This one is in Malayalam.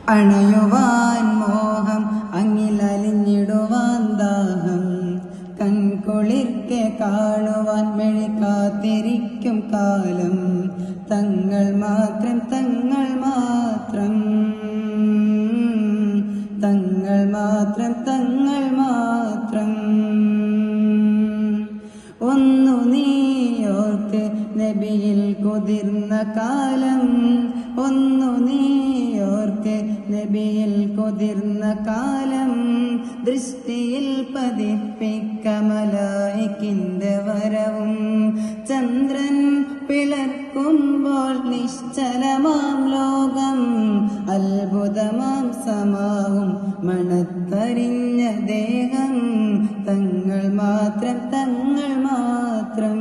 അണയുവാൻ മോഹം അങ്ങിലലിഞ്ഞിടുവാൻ ദാഹം കൺകുളിർക്കെ കാണുവാൻ മെഴി കാത്തിരിക്കും കാലം തങ്ങൾ മാത്രം തങ്ങൾ മാത്രം തങ്ങൾ മാത്രം തങ്ങൾ മാത്രം ഒന്നു നീയോർക്ക് നബിയിൽ കുതിർന്ന കാലം ഒന്നു നീയോർക്ക് നബിയിൽ കുതിർന്ന കാലം ദൃഷ്ടിയിൽ പതിപ്പിക്ക മലായിക്കിന്റെ വരവും ചന്ദ്രൻ പിളർക്കുമ്പോൾ നിശ്ചലമാം ലോകം അത്ഭുതമാം സമാവും മണത്തറിഞ്ഞ ദേഹം തങ്ങൾ മാത്രം തങ്ങൾ മാത്രം